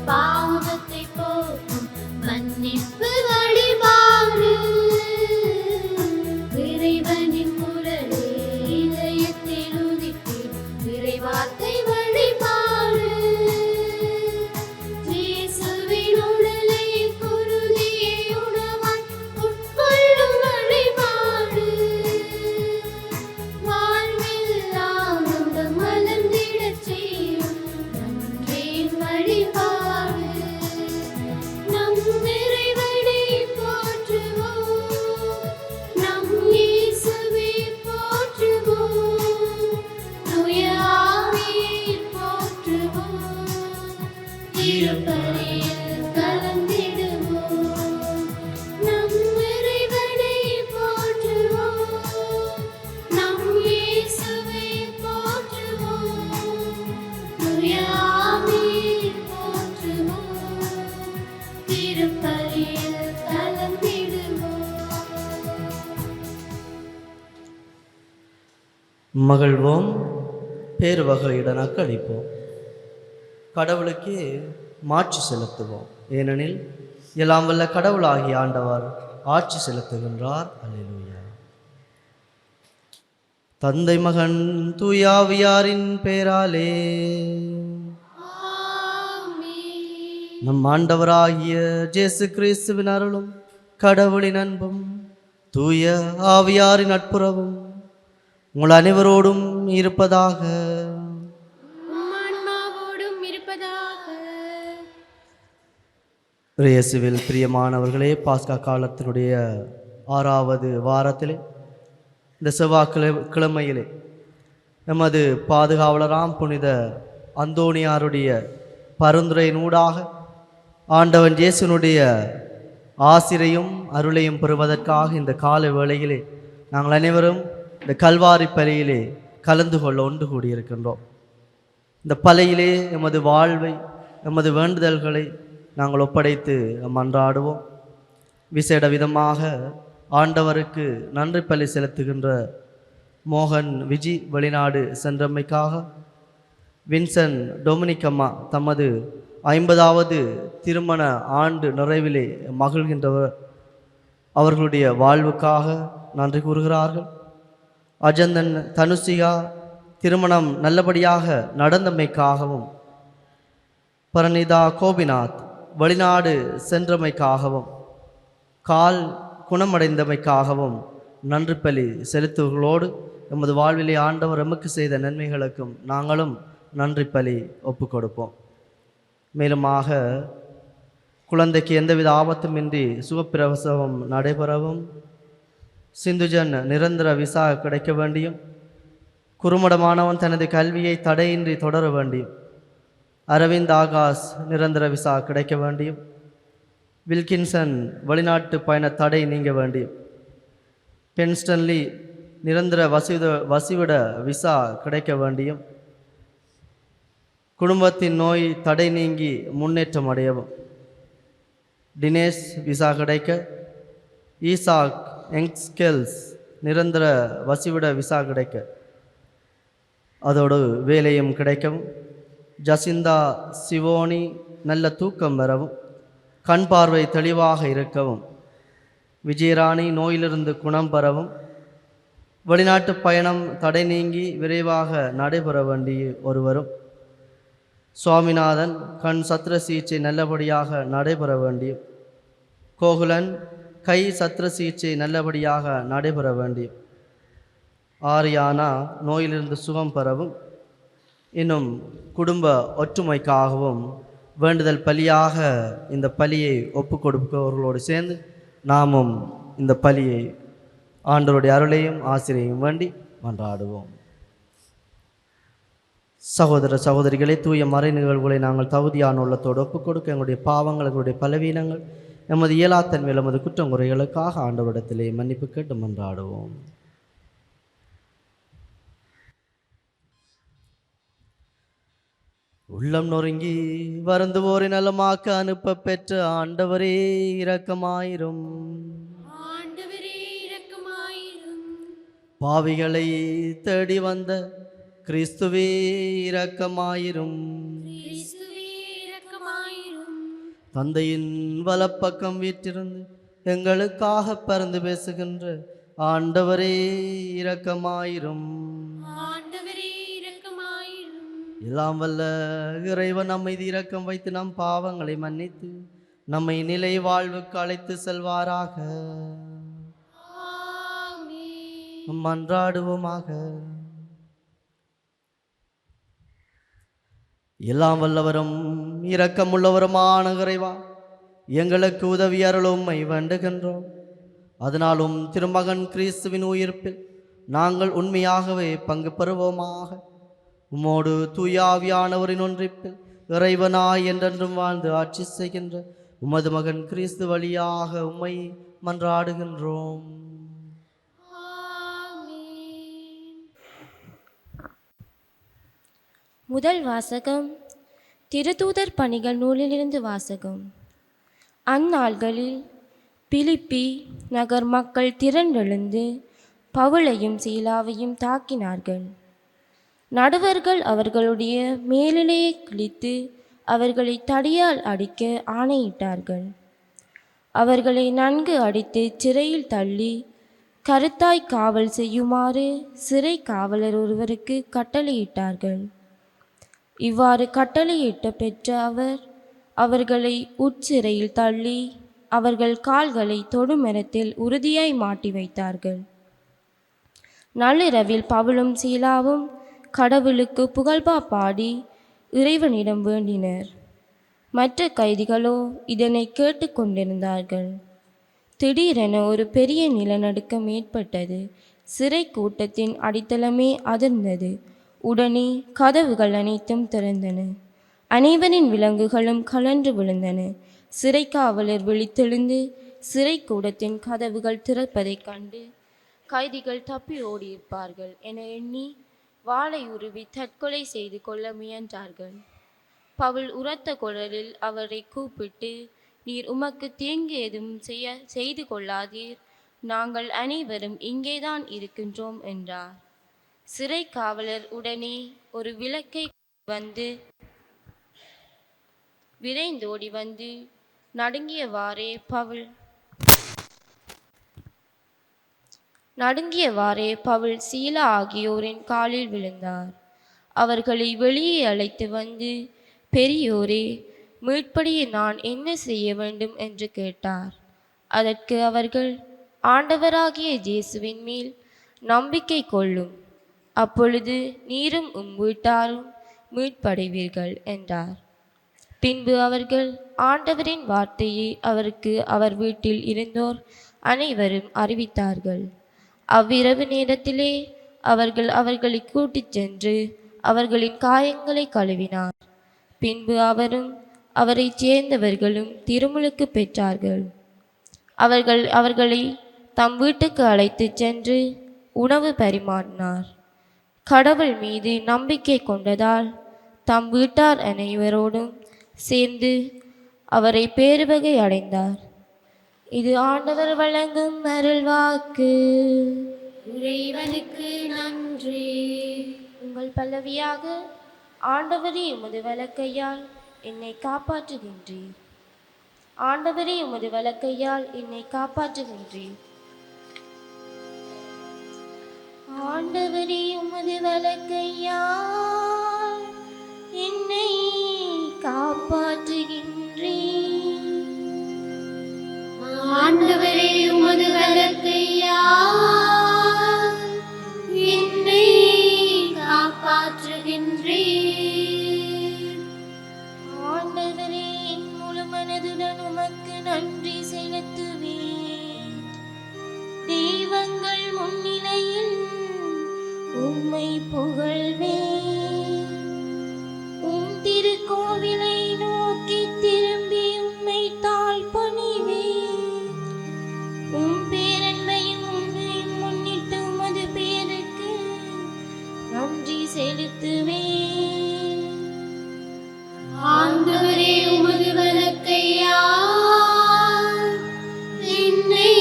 பாவத்தை போக்கும் மன்னிப்பு வழிபாடு. இறைவனின் குரலே இதயத்தில் உதிப்பே இறைவார்த்தை வழிபாடு. இயேசுவின் உடலை குருதியை உணவாய் உட்கொள்ளும் வழிபாடு. வாழ்வில் ஆனந்தம் மலர்ந்திடச் செய்யும் நன்றியின் வழிபாடு. நம் இறைவனை போற்றுவோம், நம் இயேசுவை போற்றுவோம், தூய ஆவியை போற்றுவோம், திருப்பலியில் கலந்திடுவோம். நம் இறைவனை போற்றுவோம், நம் இயேசுவை போற்றுவோம், தூய ஆவியை போற்றுவோம், திருப்பலியில் கலந்திடுவோம். மகிழ்வோம், பேர் வகையுடன் அக்களிப்போம், கடவுளுக்கே மாட்சி செலுத்துவோம். ஏனெனில் எல்லாம் வல்ல கடவுளாகிய ஆண்டவர் ஆட்சி செலுத்துகின்றார். அல்லேலூயா. தந்தை மகன் தூயாவியாரின் பேராலே ஆமென். நம் ஆண்டவராகிய இயேசு கிறிஸ்துவின் அருளும் கடவுளின் அன்பும் தூய ஆவியாரின் நட்புறவும் உங்கள் அனைவரோடும் இருப்பதாக. உம் ஆன்மாவோடும் இருப்பதாக. இயேசுவில் பிரியமானவர்களே, பாஸ்கா காலத்தினுடைய 6வது வாரத்திலே இந்த செவ்வாய்க்கிழமையிலே நமது பாதுகாவலராம் புனித அந்தோணியாருடைய பரிந்துரையினூடாக ஆண்டவன் இயேசுனுடைய ஆசிரையும் அருளையும் பெறுவதற்காக இந்த கால வேளையிலே நாங்கள் அனைவரும் இந்த கல்வாரி பலியிலே கலந்து கொள்ள ஒன்று கூடியிருக்கின்றோம். இந்த பலியிலே எமது வாழ்வை, எமது வேண்டுதல்களை நாங்கள் ஒப்படைத்து மன்றாடுவோம். விசேட விதமாக ஆண்டவருக்கு நன்றி பலி செலுத்துகின்ற மோகன் விஜி வெளிநாடு சென்றமைக்காக, வின்சென்ட் டொமினிகம்மா தமது 50வது திருமண ஆண்டு நிறைவிலே மகிழ்கின்றவர் அவர்களுடைய வாழ்வுக்காக நன்றி கூறுகிறார்கள். அஜந்தன் தனுசிகா திருமணம் நல்லபடியாக நடந்தமைக்காகவும், பரணிதா கோபிநாத் வெளிநாடு சென்றமைக்காகவும், கால் குணமடைந்தமைக்காகவும் நன்றி பலி செலுத்துவர்களோடு எமது வாழ்விலே ஆண்டவர் எமக்கு செய்த நன்மைகளுக்கும் நாங்களும் நன்றி பலி ஒப்புக் கொடுப்போம். மேலுமாக குழந்தைக்கு எந்தவித ஆபத்துமின்றி சுகப்பிரசவம் நடைபெறவும், சிந்துஜன் நிரந்தர விசா கிடைக்க வேண்டியும், குறுமடமானவன் தனது கல்வியை தடையின்றி தொடர வேண்டியும், அரவிந்த் ஆகாஷ் நிரந்தர விசா கிடைக்க வேண்டியும், வில்கின்சன் வெளிநாட்டு பயண தடை நீங்க வேண்டியும், பென்ஸ்டன்லி நிரந்தர வசிவிட விசா கிடைக்க வேண்டியும், குடும்பத்தின் நோய் தடை நீங்கி முன்னேற்றம் அடையவும், தினேஷ் விசா கிடைக்க, ஈசாக் எங்ஸ்கெல்ஸ் நிரந்தர வசிவிட விசா கிடைக்க, அதோடு வேலையும் கிடைக்கவும், ஜசிந்தா சிவோனி நல்ல தூக்கம் பெறவும், கண் பார்வை தெளிவாக இருக்கவும், விஜயராணி நோயிலிருந்து குணம் பெறவும், வெளிநாட்டு பயணம் தடை நீங்கி விரைவாக நடைபெற வேண்டிய ஒருவரும், சுவாமிநாதன் கண் சத்திர சிகிச்சை நல்லபடியாக நடைபெற வேண்டியும், கோகுலன் கை சத்திர சிகிச்சை நல்லபடியாக நடைபெற வேண்டியும், ஆரியானா நோயிலிருந்து சுகம் பெறவும், இன்னும் குடும்ப ஒற்றுமைக்காகவும் வேண்டுதல் பலியாக இந்த பலியை ஒப்பு கொடுப்பவர்களோடு சேர்ந்து நாமும் இந்த பலியை ஆண்டவருடைய அருளையும் ஆசிரியையும் வேண்டி மன்றாடுவோம். சகோதர சகோதரிகளே, தூய மறை நிகழ்வுகளை நாங்கள் தகுதியான உள்ளத்தோடு ஒப்புக் கொடுக்க எங்களுடைய பாவங்கள், எங்களுடைய பலவீனங்கள், எமது இயலாத்தன்மையில் எமது குற்றங்குறைகளுக்காக ஆண்டவரிடத்திலே மன்னிப்பு கேட்டு மன்றாடுவோம். உள்ளம் நொறுங்கி வருந்துவோரை நலமாக்க அனுப்ப பெற்ற ஆண்டவரே இரக்கமாயிரும். ஆண்டவரே இரக்கமாயிரும். பாவிகளை தேடி வந்த கிறிஸ்துவே இரக்கமாயிரும். கிறிஸ்துவே இரக்கமாயிரும். தந்தையின் வலப்பக்கம் வீற்றிருந்து எங்களுக்காக பரிந்து பேசுகின்ற ஆண்டவரே இரக்கமாயிரும். ஆண்டவரே இரக்கமாயிரும். எல்லாம் வல்ல இறைவன் நம்மை இரக்கம் வைத்து நம் பாவங்களை மன்னித்து நம்மை நிலை வாழ்வுக்கு அழைத்து செல்வாராக. ஆமென். மன்றாடுவோமாக. எல்லாம் வல்லவரும் இரக்கமுள்ளவருமான இறைவா, எங்களுக்கு உதவி அருளும்மை வேண்டுகின்றோம். அதனாலும் திருமகன் கிறிஸ்துவின் உயிர்ப்பில் நாங்கள் உண்மையாகவே பங்கு பெறுவோமாக. உம்மோடு தூயாவியானவரின் ஒன்றிப்பில் இறைவனாய் என்றென்றும் வாழ்ந்து ஆட்சி செய்கின்ற உமது மகன் கிறிஸ்து வழியாக உம்மை மன்றாடுகின்றோம். ஆமென். முதல் வாசகம் திருத்தூதர் பணிகள் நூலிலிருந்து வாசகம். அந்நாள்களில் பிலிப்பி நகர் மக்கள் திரண்டெழுந்து பவுலையும் சீலாவையும் தாக்கினார்கள். நடுவர்கள் அவர்களுடைய மேலிலேயே கிழித்து அவர்களை தடியால் அடிக்க ஆணையிட்டார்கள். அவர்களை நன்கு அடித்து சிறையில் தள்ளி கருத்தாய் காவல் செய்யுமாறு சிறை காவலர் ஒருவருக்கு கட்டளையிட்டார்கள். இவ்வாறு கட்டளையிட்ட பெற்ற அவர் அவர்களை உட்சிறையில் தள்ளி அவர்கள் கால்களை தொடுமரத்தில் உறுதியாய் மாட்டி வைத்தார்கள். நள்ளிரவில் பவுலும் சீலாவும் கடவுளுக்கு புகழ்பா பாடி இறைவனிடம் வேண்டினர். மற்ற கைதிகளோ இதனை கேட்டு கொண்டிருந்தார்கள். திடீரென ஒரு பெரிய நிலநடுக்கம் ஏற்பட்டது. சிறை கூட்டத்தின் அடித்தளமே அதிர்ந்தது. உடனே கதவுகள் அனைத்தும் திறந்தன. அனைவரின் விலங்குகளும் கலன்று விழுந்தன. சிறை காவலர் விழித்தெழுந்து சிறை கூடத்தின் கதவுகள் திறப்பதைக் கண்டு கைதிகள் தப்பி ஓடியிருப்பார்கள் என எண்ணி வாளை உருவி தற்கொலை செய்து கொள்ள முயன்றார்கள். பவுல் உரத்த குரலில் அவரை கூப்பிட்டு, நீர் உமக்கு தீங்கு எதுவும் செய்து கொள்ளாதீர், நாங்கள் அனைவரும் இங்கேதான் இருக்கின்றோம் என்றார். சிறை காவலர் உடனே ஒரு விளக்கை வந்து விரைந்தோடி வந்து நடுங்கியவாறே பவுல் சீலா ஆகியோரின் காலில் விழுந்தார். அவர்களை வெளியே அழைத்து வந்து, பெரியோரே, மீட்படியே நான் என்ன செய்ய வேண்டும் என்று கேட்டார். அதற்கு அவர்கள், ஆண்டவராகிய இயேசுவின் மேல் நம்பிக்கை கொள்ளும், அப்பொழுது நீரும் வீட்டாரும் மீட்படைவீர்கள் என்றார். பின்பு அவர்கள் ஆண்டவரின் வார்த்தையை அவருக்கு அவர் வீட்டில் இருந்தோர் அனைவரும் அறிவித்தார்கள். அவ்விரவு நேரத்திலே அவர்கள் அவர்களை கூட்டிச் சென்று அவர்களின் காயங்களை கழுவினார். பின்பு அவரும் அவரைச் சேர்ந்தவர்களும் திருமுழுக்கு பெற்றார்கள். அவர்கள் அவர்களை தம் வீட்டுக்கு அழைத்துச் சென்று உணவு பரிமாறினார். கடவுள் மீது நம்பிக்கை கொண்டதால் தம் வீட்டார் அனைவரோடும் சேர்ந்து அவரை பேருவகை அடைந்தார். இது ஆண்டவர் வழங்கும் அருள்வாக்கு. இறைவனுக்கு நன்றி. உங்கள் பல்லவியாக, ஆண்டவரே உமது வலக்கையால் என்னை காப்பாற்றுகின்றீர். ஆண்டவரே உமது வலக்கையால் என்னை காப்பாற்றுகின்றீர். ஆண்டவரே உமது வலக்கையால் என்னை காப்பாற்றுகின்றீர். ஆண்டவரே உமது வலக்கையால் என்னை காப்பாற்றுகின்றீர். ஆண்டவரே என் முழு மனதுடன் உமக்கு நன்றி செலுத்துவேன். தெய்வங்கள் முன்னிலையில் உம்மை புகழ்வேன். உம் திருக்கோவிலை நோக்கி திரும்பி உம்மை தாழ்பணிவேன். உம் பேரன்பையும் உண்மையும் முன்னிட்டு உமது பேருக்கு நன்றி செலுத்துவேன். ஆண்டவரே உமது வலக்கையால் என்னை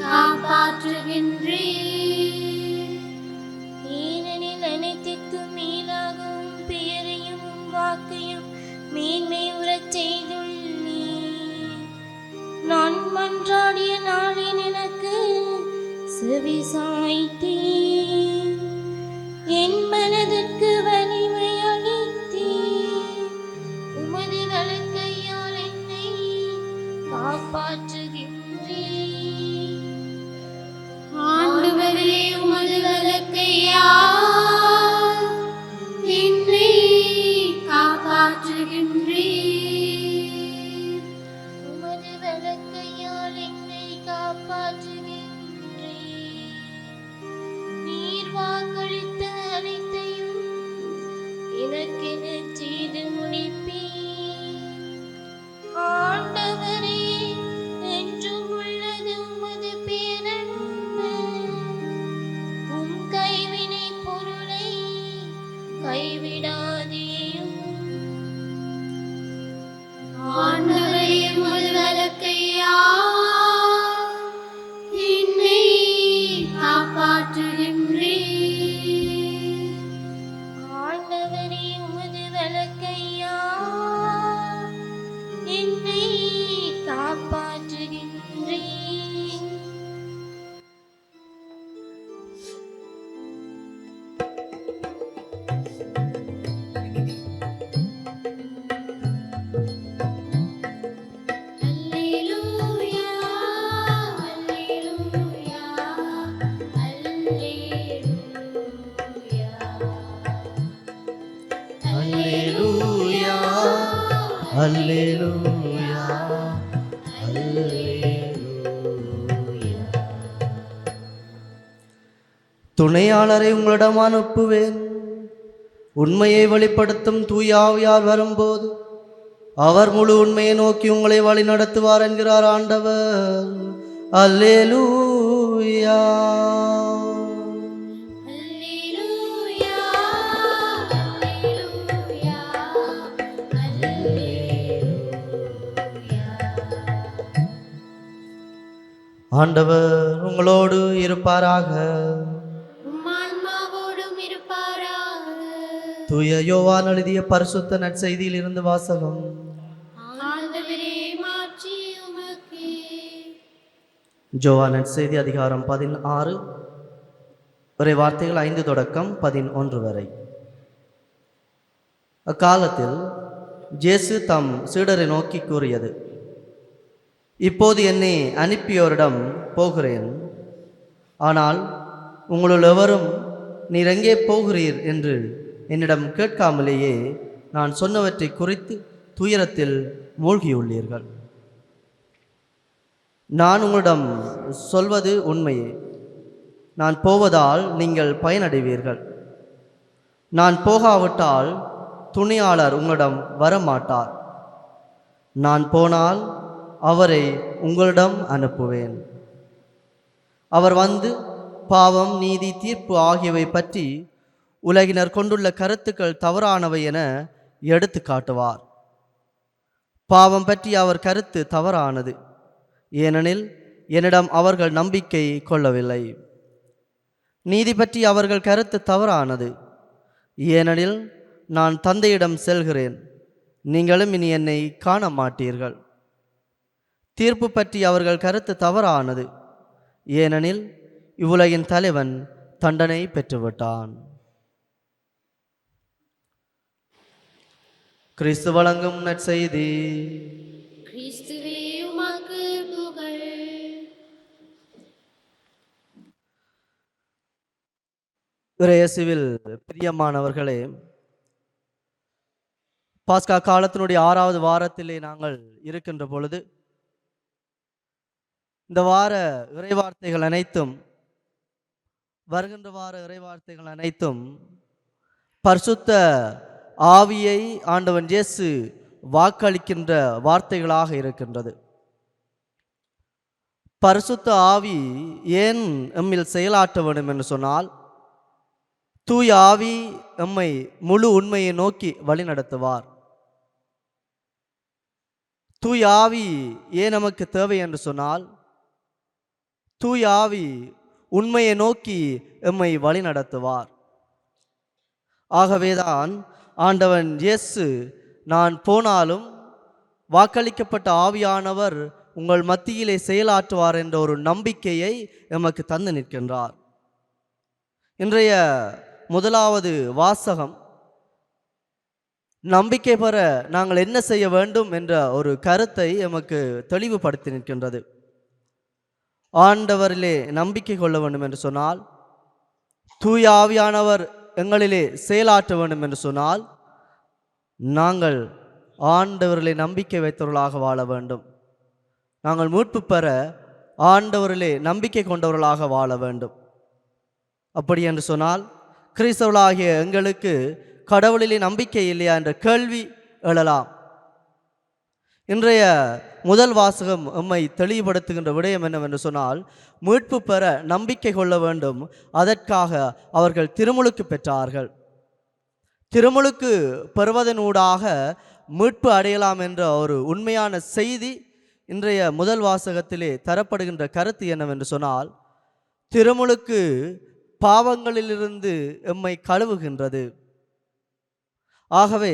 காப்பாற்றுகின்றீர். ஏனெனில் அனைத்திற்கு சாய்த்தேன், என் மனதிற்கு வலிமை அளித்தேன். உமது வலக்கையால் என்னை காப்பாற்றுகின்றேன். ஆண்டவரே உமது வலக்கையால் என்னை காப்பாற்றுகின்றீர். உமது வலக்கையால் என்னை காப்பாற்றுகின்றேன். நீர் வாக்களித்த அனைத்தையும் எனக்கென செய்து முடிப்பேன். ஆண்டவரே, என்றும் உள்ளது உமது பேரன்பு. உம் கைவினை பொருளை கைவிடாதேயும். ஆண்டவரே உமது வலக்கையால் என்னை காப்பாற்றுகின்றீர். ஆண்டவரே, உமது வலக்கையால் என்னை காப்பாற்றுகின்றேன். அல்லேலூயா, அல்லேலூயா, அல்லேலூயா. அல்லேலூயா, அல்லேலூயா, அல்லேலூயா. துணையாளரை உங்களிடம் அனுப்புவேன். உண்மையை வெளிப்படுத்தும் தூய ஆவியார் வரும்போது அவர் முழு உண்மையை நோக்கி உங்களை வழி நடத்துவார் என்கிறார் ஆண்டவர். அல்லேலூயா. அல்லேலூயா, அல்லேலூயா, அல்லேலூயா. ஆண்டவர் உங்களோடு இருப்பாராக. உம் ஆன்மாவோடும் இருப்பாராக. தூய யோவான் எழுதிய பரிசுத்த நற்செய்தியில் இருந்து வாசகம். ஆண்டவரே மாட்சி உமக்கே. யோவான் நற்செய்தி அதிகாரம் 16 இறை வார்த்தைகள் 5 தொடக்கம் 11 வரை. அக்காலத்தில் இயேசு தம் சீடரை நோக்கி கூறியது, இப்போது என்னை அனுப்பியோரிடம் போகிறேன். ஆனால் உங்களுள் எவரும் நீர் எங்கே போகிறீர் என்று என்னிடம் கேட்காமலேயே நான் சொன்னவற்றை குறித்து துயரத்தில் மூழ்கியுள்ளீர்கள். நான் உங்களிடம் சொல்வது உண்மையே. நான் போவதால் நீங்கள் பயனடைவீர்கள். நான் போகாவிட்டால் துணையாளர் உங்களிடம் வரமாட்டார். நான் போனால் அவரை உங்களிடம் அனுப்புவேன். அவர் வந்து பாவம், நீதி, தீர்ப்பு ஆகியவை பற்றி உலகினர் கொண்டுள்ள கருத்துக்கள் தவறானவை என எடுத்து காட்டுவார். பாவம் பற்றி அவர் கருத்து தவறானது, ஏனெனில் என்னிடம் அவர்கள் நம்பிக்கை கொள்ளவில்லை. நீதி பற்றி அவர்கள் கருத்து தவறானது, ஏனெனில் நான் தந்தையிடம் செல்கிறேன், நீங்களும் இனி என்னை காண மாட்டீர்கள். தீர்ப்பு பற்றி அவர்கள் கருத்து தவறானது, ஏனெனில் இவ்வுலகின் தலைவன் தண்டனை பெற்றுவிட்டான். கிறிஸ்து வழங்கும் நற்செய்தி. கிறிஸ்துவே உமக்கு புகழ். இயேசுவில் பிரியமானவர்களே, பாஸ்கா காலத்தினுடைய 6வது வாரத்திலே நாங்கள் இருக்கின்ற பொழுது இந்த வார இறைவார்த்தைகள் அனைத்தும், வருகின்ற வார இறைவார்த்தைகள் அனைத்தும் பரிசுத்த ஆவியை ஆண்டவன் இயேசு வாக்களிக்கின்ற வார்த்தைகளாக இருக்கின்றது. பரிசுத்த ஆவி ஏன் எம்மில் செயலாற்ற வேண்டும் என்று சொன்னால், தூய ஆவி எம்மை முழு உண்மையை நோக்கி வழிநடத்துவார். தூய ஆவி ஏன் நமக்கு தேவை என்று சொன்னால், தூய ஆவி உண்மையை நோக்கி எம்மை வழிநடத்துவார். ஆகவேதான் ஆண்டவன் இயேசு, நான் போனாலும் வாக்களிக்கப்பட்ட ஆவியானவர் உங்கள் மத்தியிலே செயலாற்றுவார் என்ற ஒரு நம்பிக்கையை எமக்கு தந்து நிற்கின்றார். இன்றைய முதலாவது வாசகம் நம்பிக்கை பெற நாங்கள் என்ன செய்ய வேண்டும் என்ற ஒரு கருத்தை எமக்கு தெளிவுபடுத்தி நிற்கின்றது. ஆண்டவரிலே நம்பிக்கை கொள்ள வேண்டும் என்று சொன்னால், தூய ஆவியானவர் எங்களிலே செயலாற்ற வேண்டும் என்று சொன்னால், நாங்கள் ஆண்டவரிலே நம்பிக்கை வைத்தவர்களாக வாழ வேண்டும். நாங்கள் மீட்பு பெற ஆண்டவரிலே நம்பிக்கை கொண்டவர்களாக வாழ வேண்டும். அப்படி என்று சொன்னால், கிறிஸ்தவர்களாகிய எங்களுக்கு கடவுளிலே நம்பிக்கை இல்லையா என்ற கேள்வி எழலாம். இன்றைய முதல் வாசகம் எம்மை தெளிவுபடுத்துகின்ற விடயம் என்னவென்று சொன்னால், மீட்பு பெற நம்பிக்கை கொள்ள வேண்டும். அதற்காக அவர்கள் திருமுழுக்கு பெற்றார்கள். திருமுழுக்கு பெறுவதனூடாக மீட்பு அடையலாம் என்ற ஒரு உண்மையான செய்தி இன்றைய முதல் வாசகத்திலே தரப்படுகின்ற கருத்து என்னவென்று சொன்னால், திருமுழுக்கு பாவங்களிலிருந்து எம்மை கழுவுகின்றது. ஆகவே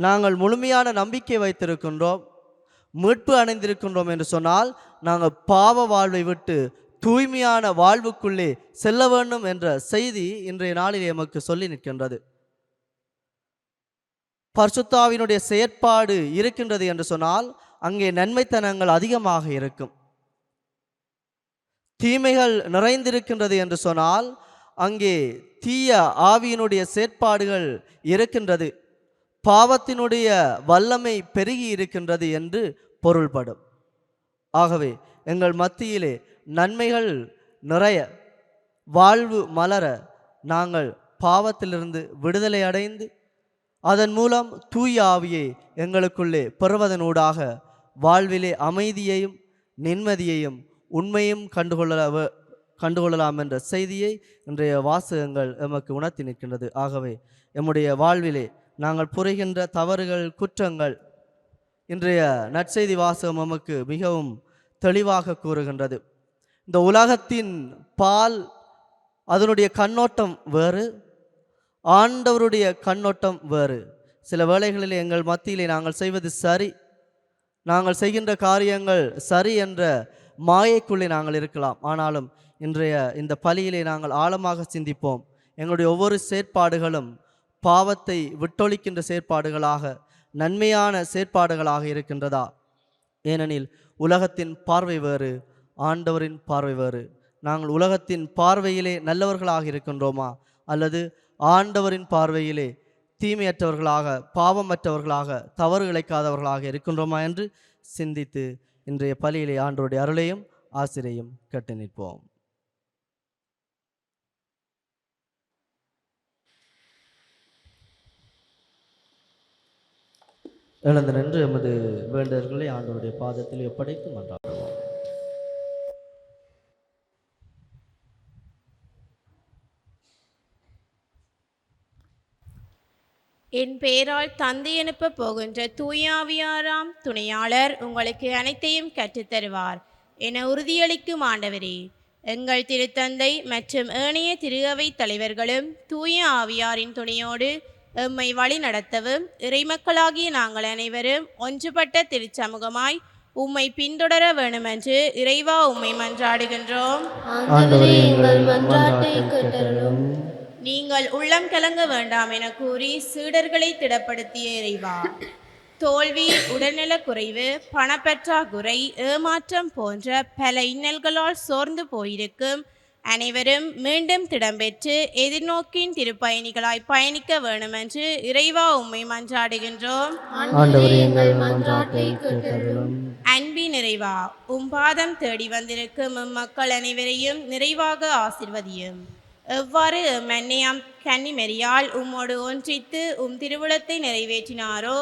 நாங்கள் முழுமையான நம்பிக்கை வைத்திருக்கின்றோம், மீட்பு அடைந்திருக்கின்றோம் என்று சொன்னால், நாங்கள் பாவ வாழ்வை விட்டு தூய்மையான வாழ்வுக்குள்ளே செல்ல வேண்டும் என்ற செய்தி இன்றைய நாளில் எமக்கு சொல்லி நிற்கின்றது. பரிசுத்தாவினுடைய செயற்பாடு இருக்கின்றது என்று சொன்னால், அங்கே நன்மைத்தனங்கள் அதிகமாக இருக்கும். தீமைகள் நிறைந்திருக்கின்றது என்று சொன்னால், அங்கே தீய ஆவியினுடைய செயற்பாடுகள் இருக்கின்றது. பாவத்தினுடைய வல்லமை பெருகி இருக்கின்றது என்று பொருள்படும். ஆகவே எங்கள் மத்தியிலே நன்மைகள் நிறைய, வாழ்வு மலர, நாங்கள் பாவத்திலிருந்து விடுதலை அடைந்து அதன் மூலம் தூய ஆவியை எங்களுக்குள்ளே பெறுவதனூடாக வாழ்விலே அமைதியையும் நிம்மதியையும் உண்மையும் கண்டுகொள்ளலாம் என்ற செய்தியை இன்றைய வாசகங்கள் எமக்கு உணர்த்தி நிற்கின்றது. ஆகவே எம்முடைய வாழ்விலே நாங்கள் புரிகின்ற தவறுகள், குற்றங்கள் இன்றைய நற்செய்தி வாசகம் நமக்கு மிகவும் தெளிவாக கூறுகின்றது. இந்த உலகத்தின் பால் அதனுடைய கண்ணோட்டம் வேறு, ஆண்டவருடைய கண்ணோட்டம் வேறு. சில வேளைகளில் எங்கள் மத்தியிலே நாங்கள் செய்வது சரி, நாங்கள் செய்கின்ற காரியங்கள் சரி என்ற மாயைக்குள்ளே நாங்கள் இருக்கலாம். ஆனாலும் இன்றைய இந்த பலியிலே நாங்கள் ஆழமாக சிந்திப்போம். எங்களுடைய ஒவ்வொரு செயற்பாடுகளும் பாவத்தை விட்டொழிக்கின்ற செயற்பாடுகளாக, நன்மையான செயற்பாடுகளாக இருக்கின்றதா? ஏனெனில் உலகத்தின் பார்வை வேறு, ஆண்டவரின் பார்வை வேறு. நாங்கள் உலகத்தின் பார்வையிலே நல்லவர்களாக இருக்கின்றோமா, அல்லது ஆண்டவரின் பார்வையிலே தீமையற்றவர்களாக, பாவமற்றவர்களாக, தவறு இழைக்காதவர்களாக இருக்கின்றோமா என்று சிந்தித்து இன்றைய பலியிலே ஆண்டவருடைய அருளையும் ஆசிரியையும் கேட்டு நிற்போம். எழுந்து நின்று எமது வேண்டர்களை ஆண்டவருடைய பாதத்தில் ஒப்படைத்து மன்றாடுவோம். என் பெயரால் தந்தை அனுப்ப போகின்ற தூயாவியாராம் துணையாளர் உங்களுக்கு அனைத்தையும் கற்றுத்தருவார் என உறுதியளிக்கும் ஆண்டவரே, எங்கள் திருத்தந்தை மற்றும் ஏனைய திருஅவை தலைவர்களும் தூய ஆவியாரின் துணையோடு எம்மை வழி நடத்தவும், இறைமக்களாகிய நாங்கள் அனைவரும் ஒன்றுபட்ட திருச்சமூகமாய் உம்மை பின்தொடர வேண்டுமென்று இறைவா உம்மை மன்றாடுகின்றோம். நீங்கள் உள்ளம் கலங்க வேண்டாம் என கூறி சீடர்களை திடப்படுத்திய இறைவா, தோல்வி, உடல்நலக் குறைவு, பணப்பற்றாக்குறை, ஏமாற்றம் போன்ற பல இன்னல்களால் சோர்ந்து போயிருக்கும் அனைவரும் மீண்டும் திடம்பெற்று எதிர்நோக்கின் திருப்பயணிகளாய் பயணிக்க வேண்டுமென்று இறைவா உம்மை மன்றாடுகின்றோம். அன்பின் இறைவா, பாதம் தேடி வந்திருக்கும் மக்கள் அனைவரையும் நிறைவாக ஆசிர்வதியும். எவ்வாறு மன்னியாம் கன்னிமரியால் உம்மோடு ஒன்றித்து திருவுளத்தை நிறைவேற்றினாரோ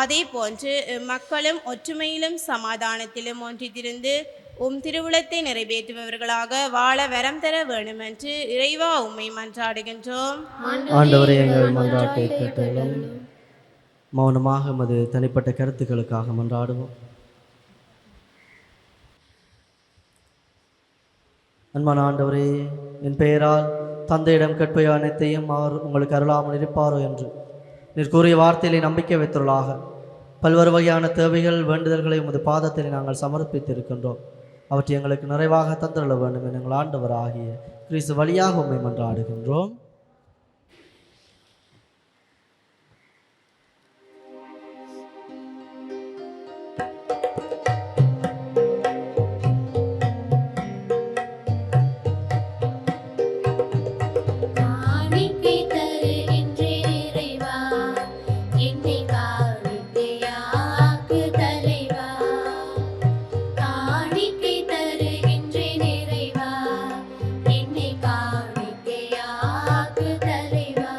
அதே போன்று மக்களும் ஒற்றுமையிலும் சமாதானத்திலும் ஒன்றித்திருந்து திருவுளத்தை நிறைவேற்றுபவர்களாக வாழ வரம் தர வேண்டுமென்று இறைவா உம்மை மன்றாடுகின்றோம். மௌனமாக எமது தனிப்பட்ட கருத்துக்களுக்காக மன்றாடுவோம். அன்பான ஆண்டவரே, என் பெயரால் தந்தையிடம் கேட்பையோ அனைத்தையும் அவர் உங்களுக்கு அருளாமல் இருப்பாரோ என்று நீர் கூறிய வார்த்தையிலே நம்பிக்கை வைத்துள்ளாக பல்வேறு வகையான தேவைகள் வேண்டுதல்களை உமது பாதத்தில் நாங்கள் சமர்ப்பித்திருக்கின்றோம். அவற்றை எங்களுக்கு நிறைவாக தந்துள்ள வேண்டும் என எங்கள் ஆண்டவர் ஆகிய கிறிஸ்து வழியாக உம்மை மன்றாடுகின்றோம். காணிக்கை தருகின்றேன் இறைவா, என்னை காணிக்கையாக்கு தலைவா. காணிக்கை தருகின்றேன் இறைவா, என்னை காணிக்கையாக்கு தலைவா.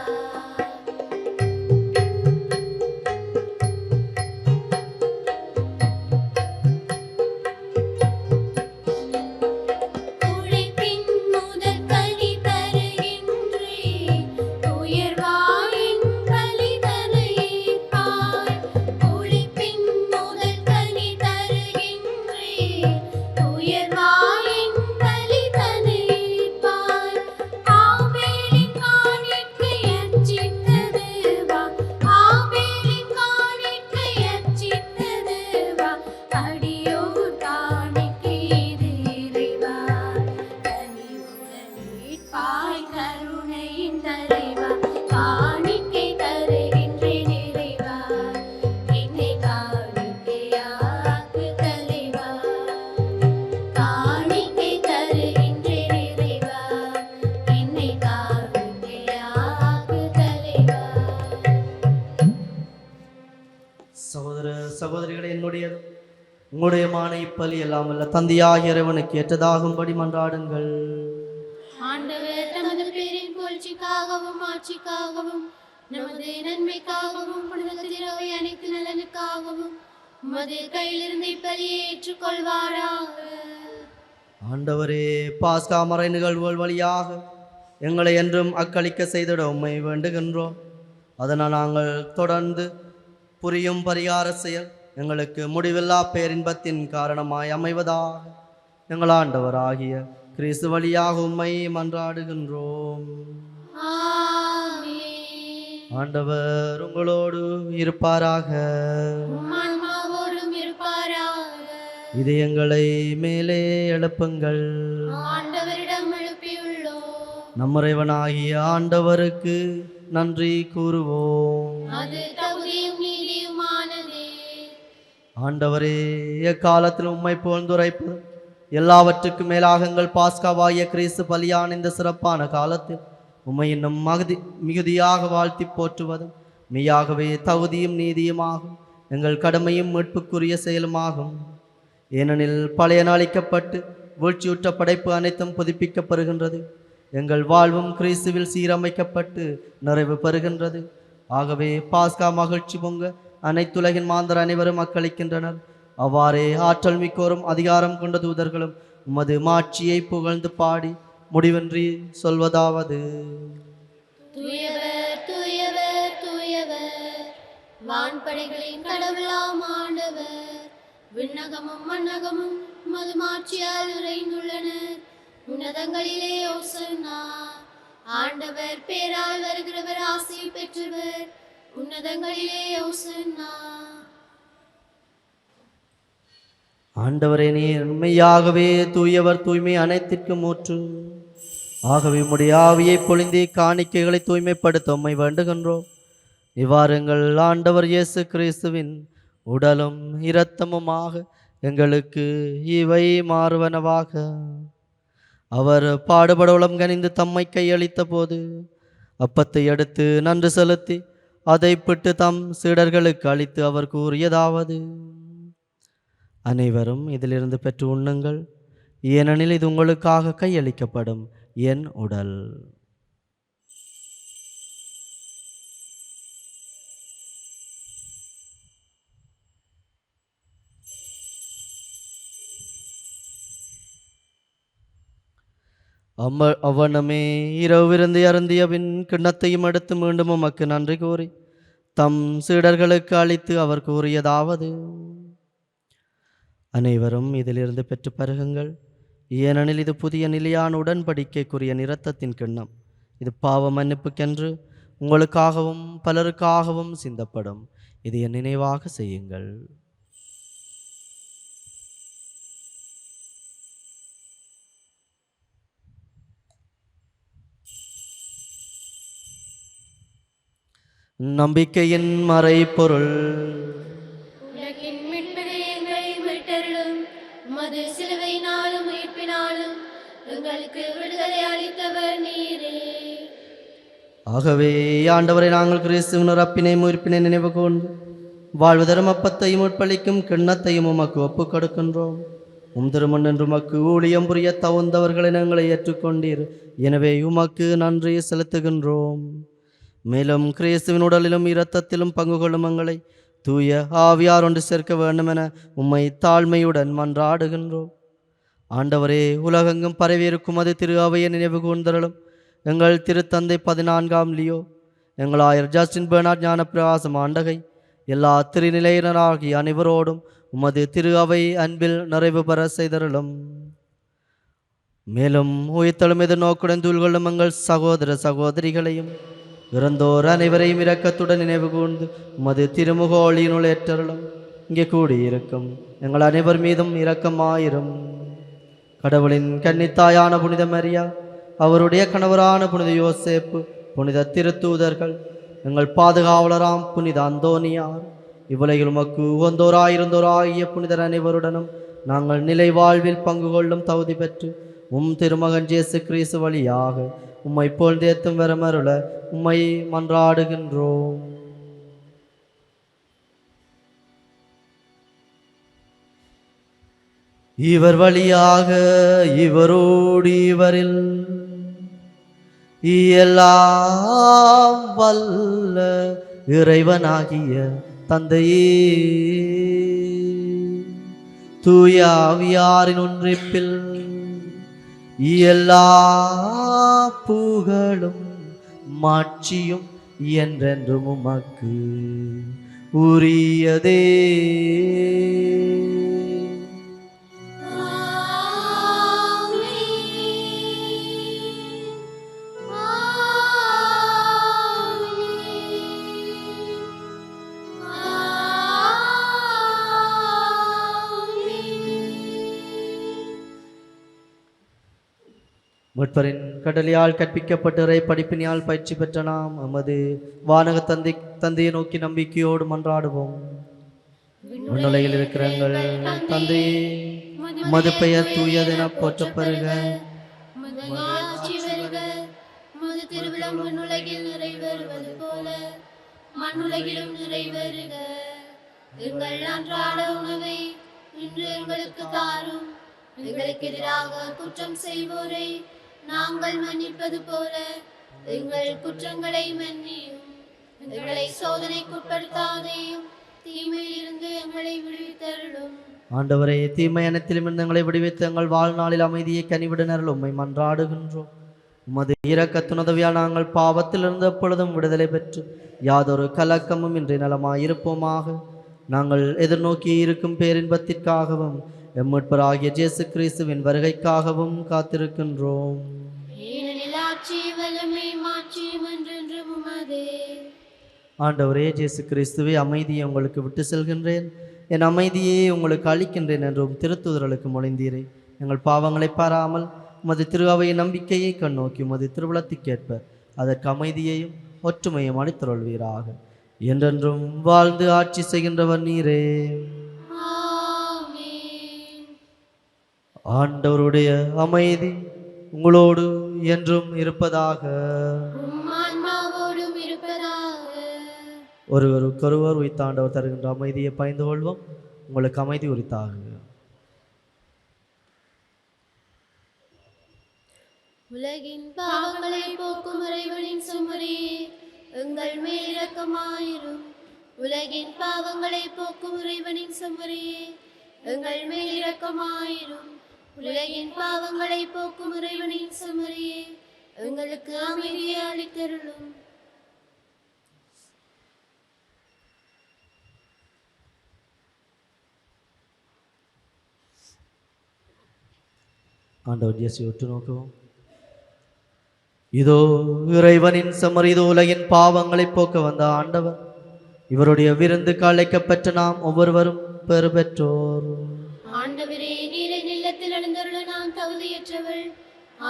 உழைப்பின் முதற் கனி தருகின்றேன், உயர்வாயின் பலிதனை ஏற்பாய். உழைப்பின் முதற் கனி தருகின்றேன், உயர்வாயின் பலிதனை ஏற்பாய். ஆபேலின் காணிக்கை அர்ச்சித்தது வா, ஆபேலின் காணிக்கை அர்ச்சித்தது வா. அடியோர் காணிக்கை இது இறைவா, கனிவுடன் மீட்பாய் கருணையின் தலைவா. காணிக்கை தருகின்றேன் இறைவா, என்னை காணிக்கையாக்கு தலைவா. காணிக்கை தருகின்றேன் இறைவா, என்னை காணிக்கையாக்கு தலைவா. சகோதர சகோதரிகளை, உங்களுடைய மானை இப்பலி எல்லாம் அல்ல தந்தையாகிய இறைவனுக்கு ஏற்றதாகும்படி மன்றாடுங்கள். ஆண்டவர் தமது பேரின் புகழ்ச்சிக்காகவும் ஆட்சிக்காகவும் நமது நன்மைக்காகவும் புனித திருவை அனைத்து நலனுக்காகவும் உமது கையிலிருந்து இப்பலியை ஏற்றுக்கொள்வாராக. ஆண்டவரே, பாஸ்கா மறை நிகழ்வுகள் வழியாக எங்களை என்றும் அக்களிக்க செய்திட உம்மை வேண்டுகின்றோம். அதனால் நாங்கள் தொடர்ந்து புரியும் பரிகார செயல் எங்களுக்கு முடிவில்லா பேரின்பத்தின் காரணமாய் அமைவதாக எங்கள் ஆண்டவராகிய கிறிஸ்து வழியாக உம்மை மன்றாடுகின்றோம். ஆமென். ஆண்டவர் உங்களோடு இருப்பாராக. உம் ஆன்மாவோடும் இருப்பாராக. இதயங்களை மேலே எழுப்புங்கள். ஆண்டவரிடம் எழுப்பியுள்ளோம், நம் இறைவனாகிய ஆண்டவருக்கு நன்றி கூறுவோம். அது தகுதியும் நீதியுமானதே. ஆண்டவரே, எக்காலத்தில் உம்மை புகழ்ந்துரைப்பது எல்லாவற்றுக்கும் மேலாக எங்கள் பாஸ்காவாகிய கிறிஸ்து பலியான இந்த சிறப்பான காலத்தில் உம்மை இன்னும் மிகுதியாக வாழ்த்தி போற்றுவதும் மெய்யாகவே தகுதியும் நீதியுமாகும், எங்கள் கடமையும் மீட்புக்குரிய செயலுமாகும். ஏனெனில் பழைய நாளிக்கப்பட்டு வீழ்ச்சியுற்ற படைப்பு அனைத்தும் புதுப்பிக்கப்படுகின்றது. எங்கள் வாழ்வும் கிறிஸ்துவில் சீரமைக்கப்பட்டு நிறைவு பெறுகின்றது. ஆகவே பாஸ்கா மகிழ்ச்சி பொங்க அனைத்துலகின் மாந்தர் அனைவரும் அக்களிக்கின்றனர். அவ்வாறே ஆற்றல் மிக்கோரும் அதிகாரம் கொண்ட தூதர்களும் உமது மாட்சியை புகழ்ந்து பாடி முடிவின்றி சொல்வதாவது: தூயவர் தூயவர் தூயவர், வான்படைகளின் கடவுளாம் ஆண்டவர். விண்ணகமும் மண்ணகமும் உமது மாட்சியால் நிறைந்துள்ளன. உன்னதங்களிலே ஓசன்னா. ஆண்டவர் பேரால் வருகிறவர் ஆசி பெற்றவர். உன்னதங்களிலே ஓசன்னா. ஆண்டவரே, நீர் உண்மையாகவே தூயவர், தூய்மை அனைத்திற்கும் ஊற்று. ஆகவே உம்முடைய ஆவியை பொழிந்தே காணிக்கைகளை தூய்மைப்படுத்த உம்மை வேண்டுகின்றோம். இவ்வாறு எங்கள் ஆண்டவர் இயேசு கிறிஸ்துவின் உடலும் இரத்தமுமாக எங்களுக்கு இவை மாறுவனவாக. அவர் பாடுபட உளம் கனிந்து தம்மை கையளித்த போது அப்பத்தை எடுத்து நன்றி செலுத்தி அதை பிட்டு தம் சீடர்களுக்கு அளித்து அவர் கூறியதாவது: அனைவரும் இதிலிருந்து பெற்று உண்ணுங்கள், ஏனெனில் இது உங்களுக்காக கையளிக்கப்படும் என் உடல். அவ்வனமே இரவு விருந்து அருந்திய பின் கிண்ணத்தையும் எடுத்து மீண்டும் உமக்கு நன்றி கூறி தம் சீடர்களுக்கு அளித்து அவர் கூறியதாவது: அனைவரும் இதிலிருந்து பெற்று பருகுங்கள், ஏனெனில் இது புதிய நிலையான உடன்படிக்கைக்குரிய இரத்தத்தின் கிண்ணம். இது பாவ மன்னிப்புக்கென்று உங்களுக்காகவும் பலருக்காகவும் சிந்தப்படும். இது என் நினைவாக செய்யுங்கள். நம்பிக்கையின் மறைபொருள். உலகின் மீட்பரே எங்களை மீட்டருளும். உமது சிலுவையினாலும் உயிர்ப்பினாலும் எங்களுக்கு விடுதலை அளித்தவர் நீரே. ஆகவே ஆண்டவரை, நாங்கள் கிறிஸ்துவின் இறப்பினை உயிர்ப்பினை நினைவு கூர்ந்து வாழ்வதரும் அப்பத்தையும் உட்பளிக்கும் கிண்ணத்தையும் உமக்கு ஒப்புக் கொடுக்கின்றோம். திருமண் என்று உமக்கு ஊழியம் புரிய தகுந்தவர்களை நாங்களை ஏற்றுக்கொண்டீர். எனவே உமக்கு நன்றி செலுத்துகின்றோம். மேலும் கிறிஸ்துவின் உடலிலும் இரத்தத்திலும் பங்கு கொள்ளும் எங்களை தூய ஆவியார் ஒன்று சேர்க்க வேண்டுமென உம்மை தாழ்மையுடன் மன்றாடுகின்றோம். ஆண்டவரே, உலகெங்கும் பரவியிருக்கும் அது திரு அவையை நினைவு கூர்ந்தருளும். எங்கள் திருத்தந்தை 14ஆம் லியோ, எங்கள் ஆயர் ஜஸ்டின் பெர்னார்ட் ஞானப்பிரகாசம் ஆண்டகை, எல்லா திருநிலையினராகிய அனைவரோடும் உமது திரு அவை அன்பில் நிறைவு பெற செய்தருளும். மேலும் உயிர்த்தெழும் எதிர்நோக்குடன் தூள்கொள்ளும் எங்கள் சகோதர சகோதரிகளையும் இறந்தோர் அனைவரையும் இரக்கத்துடன் நினைவு கூர்ந்து உமது திருமுக ஒளியினுள் ஏற்றருளும். இங்கே கூடியிருக்கும் எங்கள் அனைவர் மீதும் இரக்கமாயிரும். கடவுளின் கன்னித்தாயான புனித மரியா, அவருடைய கணவரான புனித யோசேப்பு, புனித திருத்தூதர்கள், எங்கள் பாதுகாவலராம் புனித அந்தோனியார், இவ்வுலகில் உமக்கு உகந்தோராயிருந்தோராகிய புனிதர் அனைவருடனும் நாங்கள் நிலை வாழ்வில் பங்கு கொள்ளும் தகுதி பெற்று திருமகன் இயேசு கிறிஸ்து வழியாக உம்மை போழ்ந்தேத்தும் வரமருள உம்மை மன்றாடுகின்றோம். இவர் வழியாக இவரோடு இவரில் எல்லாம் வல்ல இறைவனாகிய தந்தையே, தூய ஆவியாரின் ஒன்றிப்பில் எல்லா புகழும் மாட்சியும் என்றென்றும் உமக்கு உரியதே. மீட்பரின் கடலியால் கற்பிக்கப்பட்ட இறை படிப்பினியால் பயிற்சி பெற்ற நாம் எமது வானக தந்தையை நோக்கி நம்பிக்கையோடு மன்றாடுவோம். விண்ணுலகில் இருக்கிற எங்கள் தந்தையே, உமது பெயர் தூயதென போற்றப்பெறுக. உமது ஆட்சி வருக. உமது திருவிழம் விண்ணுலகில் நிறைவேறுவது போல மண்ணுலகிலும் நிறைவேறுக. எங்கள் அன்றாட உணவை இன்று எங்களுக்கு தாரும். எங்களுக்கு எதிராக குற்றம் செய்வோரை நாங்கள் மன்னிப்பது போல எங்கள் குற்றங்களை மன்னியும். எங்களை சோதனைக்குட்படுத்தாதேயும், தீமையிலிருந்து எங்களை விடுவித்தருளும். ஆண்டவரே, தீமை அனைத்திலும் எங்களை விடுவித்து எங்கள் வாழ்நாளில் அமைதியை கனிவிடனர்கள் உம்மை மன்றாடுகின்றோம். உமது இரக்கத்துணதவியால் நாங்கள் பாவத்திலிருந்து எப்பொழுதும் விடுதலை பெற்று யாதொரு கலக்கமும் இன்றி நலமாயிருப்போமாக. நாங்கள் எதிர்நோக்கி இருக்கும் பேரின்பத்திற்காகவும் எம்மீட்பராகிய இயேசு கிறிஸ்துவின் வருகைக்காகவும் காத்திருக்கின்றோம். ஆண்டவரே இயேசு கிறிஸ்துவே, அமைதியை உங்களுக்கு விட்டு செல்கின்றேன், என் அமைதியை உங்களுக்கு அளிக்கின்றேன் என்றும் திருத்தூதர்களுக்கு மொழிந்தீரே. எங்கள் பாவங்களை பாராமல் உமது திரு அவையின் நம்பிக்கையை கண்ணோக்கி உமது திருவிழத்துக்கேற்ப அதற்கு அமைதியையும் ஒற்றுமையும் அளித்தருள்வீராக. என்றென்றும் வாழ்ந்து ஆட்சி செய்கின்றவர் நீரே. ஆண்டவருடைய அமைதி உங்களோடு என்றும் இருப்பதாக. ஒருவருக்கொருவர் உய்த்தாண்டவர் தருகின்ற அமைதியை பயந்து கொள்வோம். உங்களுக்கு அமைதி உரித்தாக. உலகின் பாவங்களை போக்கும் இறைவனின் சுமரியே, எங்கள் மேல் இரக்கமாயிரும். உலகின் பாவங்களை போக்கும் இறைவனின் சுமரியே, எங்கள் மேல் இரக்கமாயிரும். உலகின் பாவங்களை போக்கும் இறைவனின் சுமரியே, எங்களுக்கு அமைதியை அளித்தருளும். ஆண்டவர் இயேசுவை உற்று நோக்குவோம். இதோ இறைவனின் செம்மறி, இது உலகின் பாவங்களை போக்க வந்த ஆண்டவர். இவருடைய விருந்துக்கு அழைக்கப்பெற்ற நாம் ஒவ்வொருவரும் பெறு பெற்றோர். ஆண்டவரே, நீரை நிலத்தில் எழுந்தருள நான் தகுதியற்றவள்.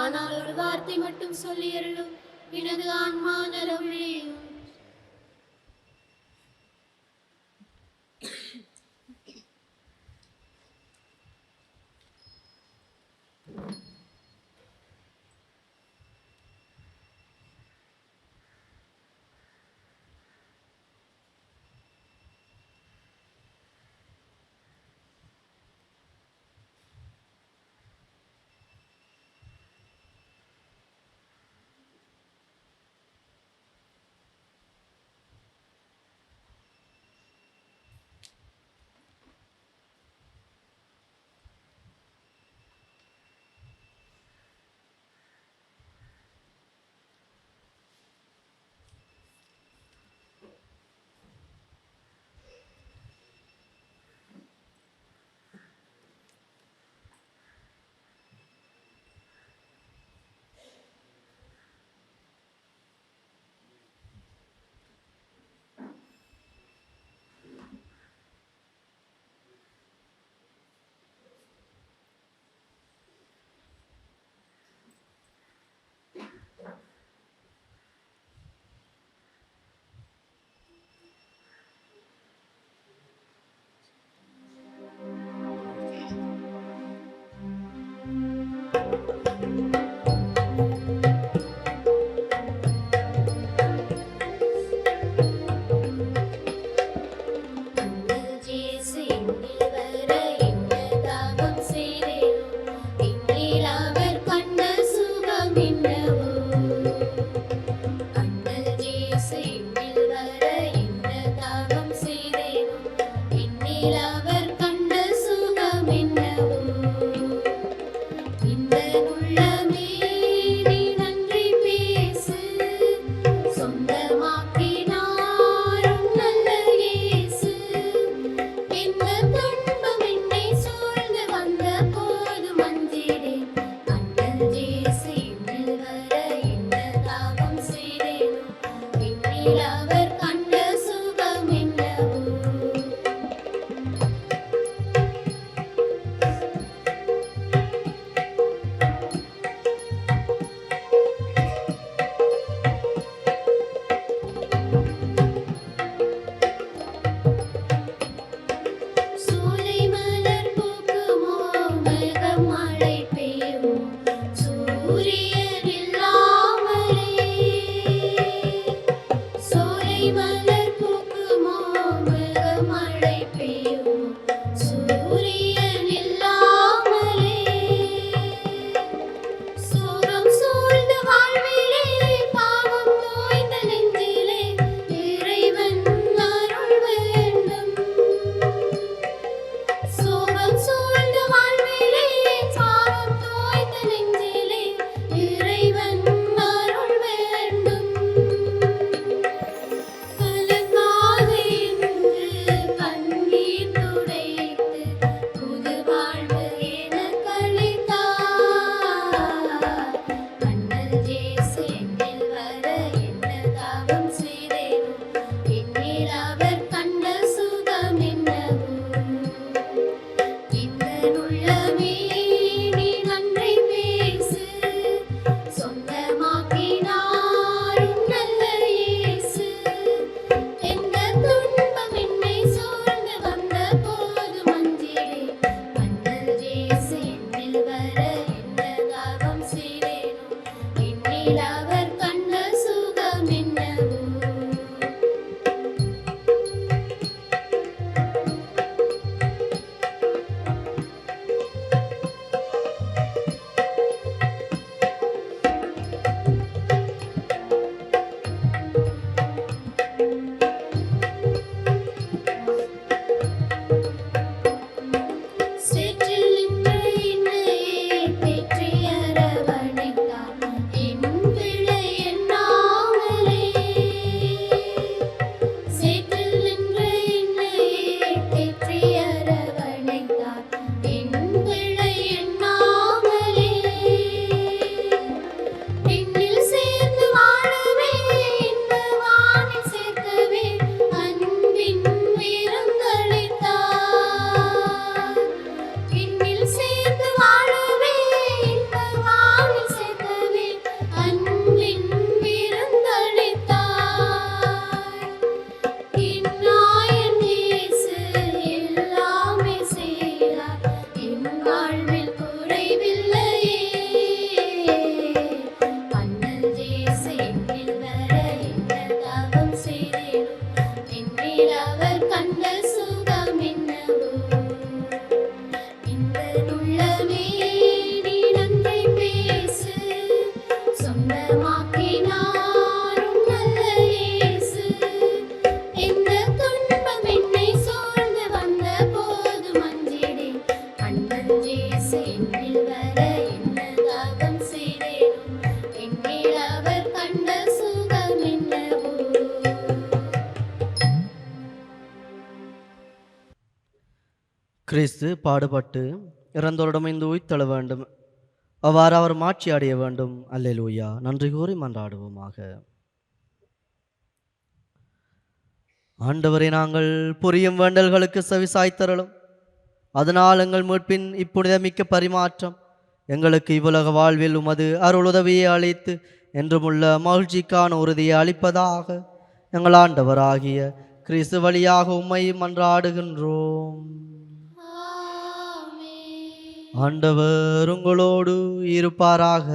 ஆனால் ஒரு வார்த்தை மட்டும் சொல்லி அருளும், எனது ஆன்மா நலமடையும். கிறிஸ்து பாடுபட்டு இறந்தோரிடமிருந்து உயிர்த்தெழ வேண்டும், அவ்வாறு அவர் மாட்சி அடைய வேண்டும். அல்லேலூயா. நன்றி கூறி மன்றாடுவோமாக. ஆண்டவரை நாங்கள் புரியும் வேண்டல்களுக்கு செவிசாய்த்தருளும். அதனால் எங்கள் மீட்பின் இப்புனிதமிக்க பரிமாற்றம் எங்களுக்கு இவ்வுலக வாழ்வில் உமது அருளுதவியை அளித்து என்றுமுள்ள மகிழ்ச்சிக்கான உறுதியை அளிப்பதாக. எங்கள் ஆண்டவராகிய கிறிஸ்து வழியாக உம்மை மன்றாடுகின்றோம். ஆமென். ஆண்டவர் உங்களோடு இருப்பாராக.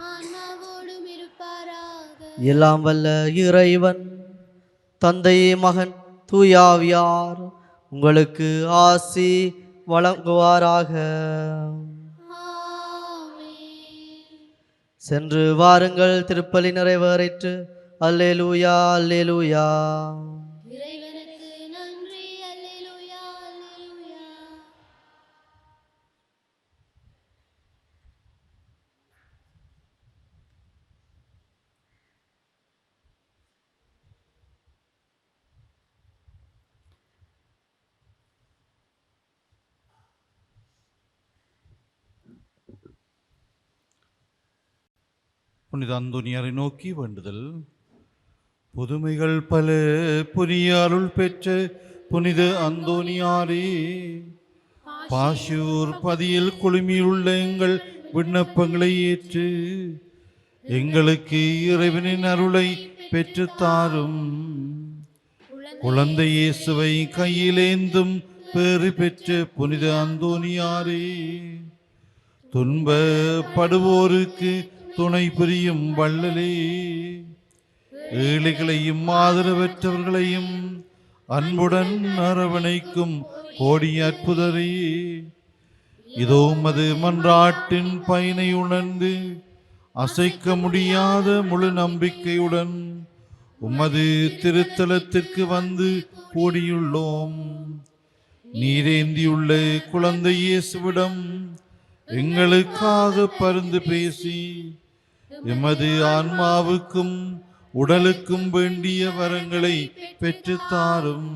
ஆன்மாவோடும் இருப்பாராக. எல்லாம் வல்ல இறைவன் தந்தை, மகன், தூயாவியார் உங்களுக்கு ஆசி வழங்குவாராக. ஆமென். சென்று வாருங்கள், திருப்பலி நிறைவேறிற்று. அல்லேலூயா, அல்லேலூயா. இறைவனுக்கு நன்றி. அல்லேலூயா, அல்லேலூயா. புனித அந்தோனியாரை நோக்கி வேண்டுதல். புதுமைகள் பல புரிய அருள் பெற்ற புனித அந்தோனியாரே, பாஷூர் பதியில் குழுமியுள்ள எங்கள் விண்ணப்பங்களை ஏற்று எங்களுக்கு இறைவனின் அருளை பெற்றுத்தாரும். குழந்தை இயேசுவை கையிலேந்தும் பேறு பெற்ற புனித அந்தோனியாரே, துன்பப்படுவோருக்கு துணை புரியும் வள்ளலே, ஏழைகளையும் ஆதரவற்றவர்களையும் அன்புடன் அரவணைக்கும் கோடி அற்புதரே, இதோ உமது மன்றாட்டின் பயனை உணர்ந்து அசைக்க முடியாத முழு நம்பிக்கையுடன் உமது திருத்தலத்திற்கு வந்து கூடியுள்ளோம். நீரேந்தியுள்ள குழந்தை இயேசுவிடம் எங்களுக்காக பரிந்து பேசி எமது ஆன்மாவுக்கும் உடலுக்கும் வேண்டிய வரங்களை பெற்றுத்தாரும்.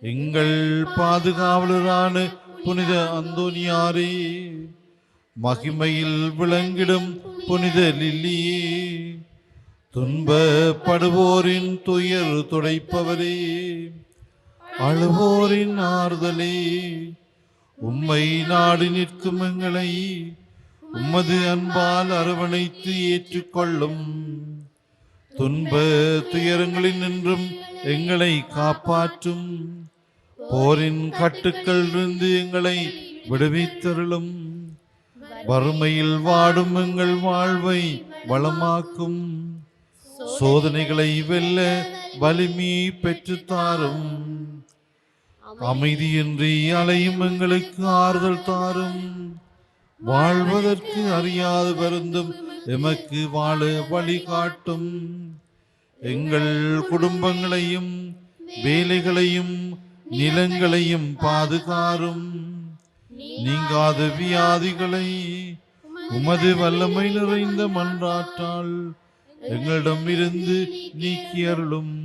எங்கள் பாதுகாவலரான புனித அந்தோனியாரே, மகிமையில் விளங்கிடும் புனித லில்லியே, துன்பப்படுவோரின் துயர் துடைப்பவரே, அழுவோரின் ஆறுதலே, உம்மை நாடி நிற்கும் எங்களை உமது அன்பால் அரவணைத்து ஏற்றுக்கொள்ளும். துன்ப துயரங்களில் நின்றும் எங்களை காப்பாற்றும். போரின் கட்டுக்களிலிருந்து எங்களை விடுவித்தருளும். வறுமையில் வாடும் எங்கள் வாழ்வை வளமாக்கும். சோதனைகளை வெல்ல வலிமையை பெற்றுத்தாரும். அமைதியின்றி அலையும் எங்களுக்கு ஆறுதல் தாரும். வாழ்வதற்கு அறியாது வருந்தும் எமக்கு வாழ வழிகாட்டும். எங்கள் குடும்பங்களையும் வேலைகளையும் நிலங்களையும் பாதுகாரும். நீங்காத வியாதிகளை உமது வல்லமை நிறைந்த மன்றாட்டால் எங்களிடம் இருந்து நீக்கி அருளும்.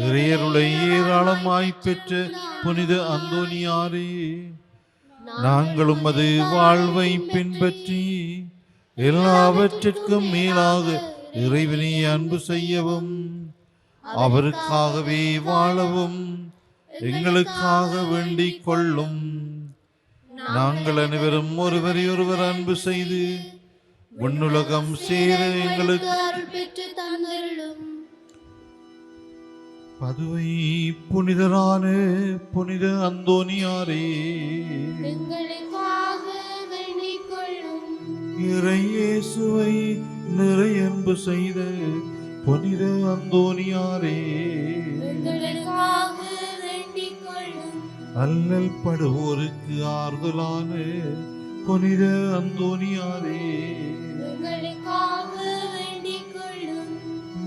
இறையருளை ஏராளமாய் பெற்ற புனித அந்தோனியாரே, நாங்கள் உமது வாழ்வை பின்பற்றி எல்லாவற்றிற்கும் மேலாக இறைவனை அன்பு செய்யவும் அவருக்காகவே வாழவும் எங்களுக்காக வேண்டிக் கொள்ளும். நாங்கள் அனைவரும் ஒருவரை ஒருவர் அன்பு செய்து விண்ணுலகம் சேர எங்களுக்கு அருள் பெற்று தந்தருளும். பதுவை புனிதரான புனித அந்தோனியாரே, எங்களுக்காக வேண்டிக் கொள்ளும். இறை இயேசுவை நிறை அன்பு செய்த புனித அந்தோனியாரே, எங்களுக்காக வேண்டிக் கொள்ளும். அல்லல் படுவோருக்கு ஆறுதலான புனித அந்தோனியாரே, எங்களுக்காக வேண்டிக் கொள்ளும்.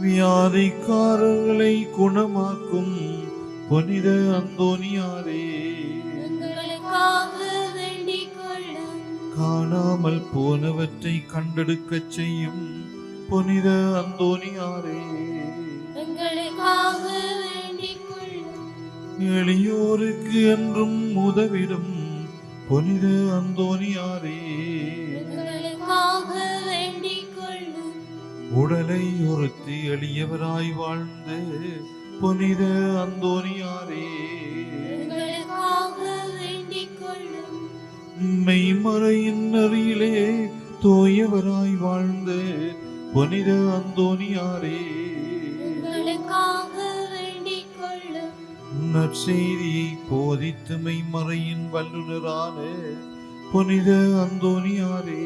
வியாதிக்காரர்களை குணமாக்கும் புனித அந்தோனியாரே, எங்களுக்காக வேண்டிக் கொள்ளும். காணாமல் போனவற்றை கண்டெடுக்கச் செய்யும் புனித அந்தோனியாரே, எங்களுக்காக வேண்டிக் கொள்ளும். எளியோருக்கு என்றும் உதவிடும் புனித அந்தோனியாரே, எங்களுக்காக வேண்டிக் கொள்ளும். உடலை ஒருத்தி எளியவராய் வாழ்ந்து புனித அந்தோனியாரே, எங்களுக்காக வேண்டிக் கொள்ளும். மெய்மறையின் நெறியிலே தூயவராய் வாழ்ந்து புனித அந்தோனியாரே, எங்களுக்காக வேண்டிக் கொள்ளும். நற்செய்தியை போதித்து மெய்மறையின் வல்லுனரான புனித அந்தோனியாரே,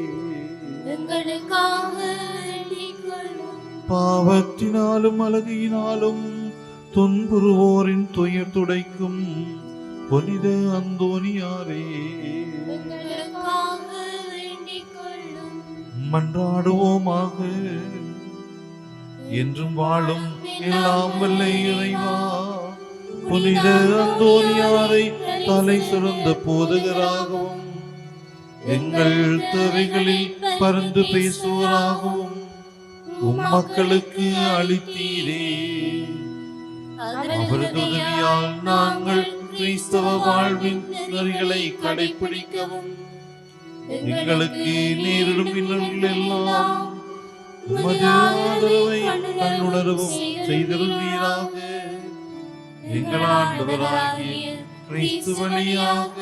எங்களுக்காக வேண்டிக் கொள்ளும். பாவத்தினாலும் அழகியினாலும் துன்புறுவோரின் துயர் துடைக்கும் புனித அந்தோனியாரே, எங்களுக்காக வேண்டிக் கொள்ளும். மன்றாடுவோமாக. என்றும் வாழும் எல்லாம் வல்ல இறைவா, புனித அந்தோனியாரை தலை சிறந்த போதகராகவும் எங்கள் தேவைகளில் பரிந்து பேசுவராகவும் மக்களுக்கு அளித்தீரே. அவரது உதவியால் நாங்கள் கிறிஸ்தவ வாழ்வின் நெறிகளை கடைபிடிக்கவும் எங்களுக்கு நேரிடும் இன்னல்கள் எல்லாம் உமது ஆதரவை கண்டுணரவும் செய்தருள்வீராக. எங்கள் ஆண்டவராகிய கிறிஸ்து வழியாக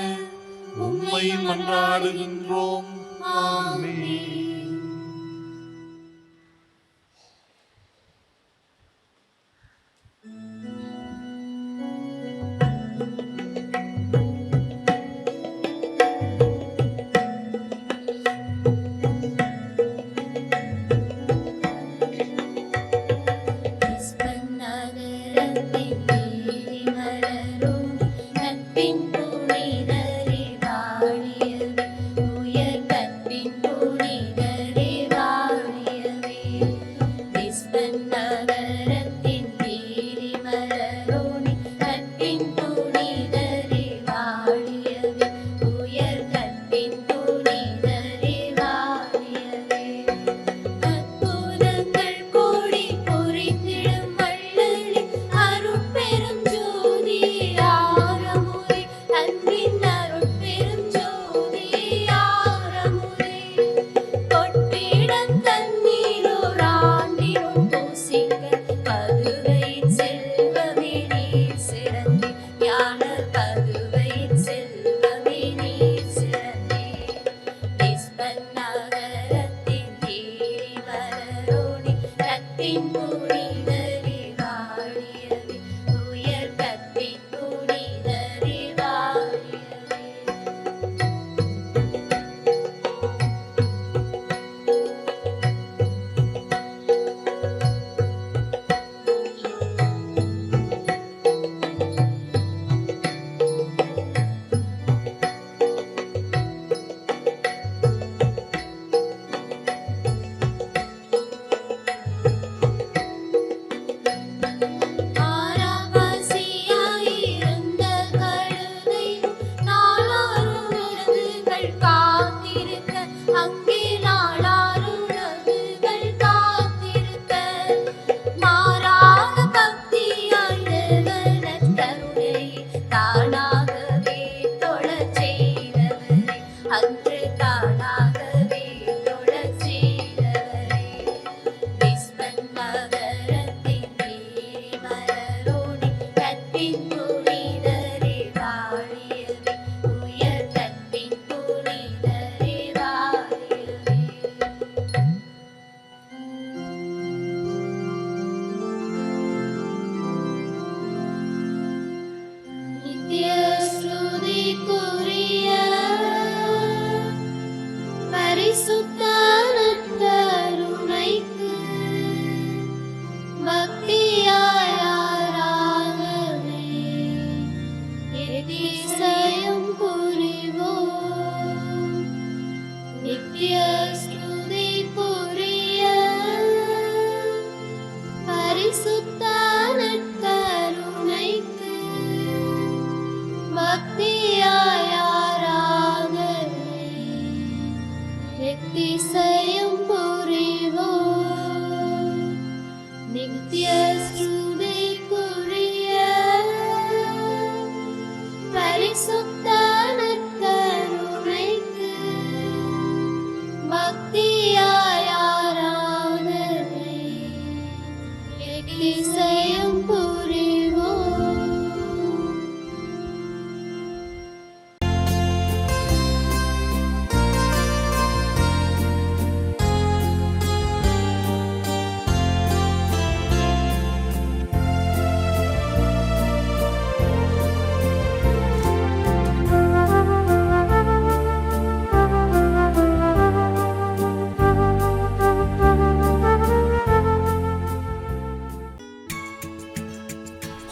உம்மை மன்றாடுகின்றோம். ஆமென்.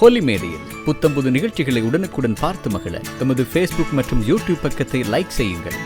ஹோலி மேடையில் புத்தம்புது நிகழ்ச்சிகளை உடனுக்குடன் பார்த்து மகிழ எமது ஃபேஸ்புக் மற்றும் யூடியூப் பக்கத்தை லைக் செய்யுங்கள்.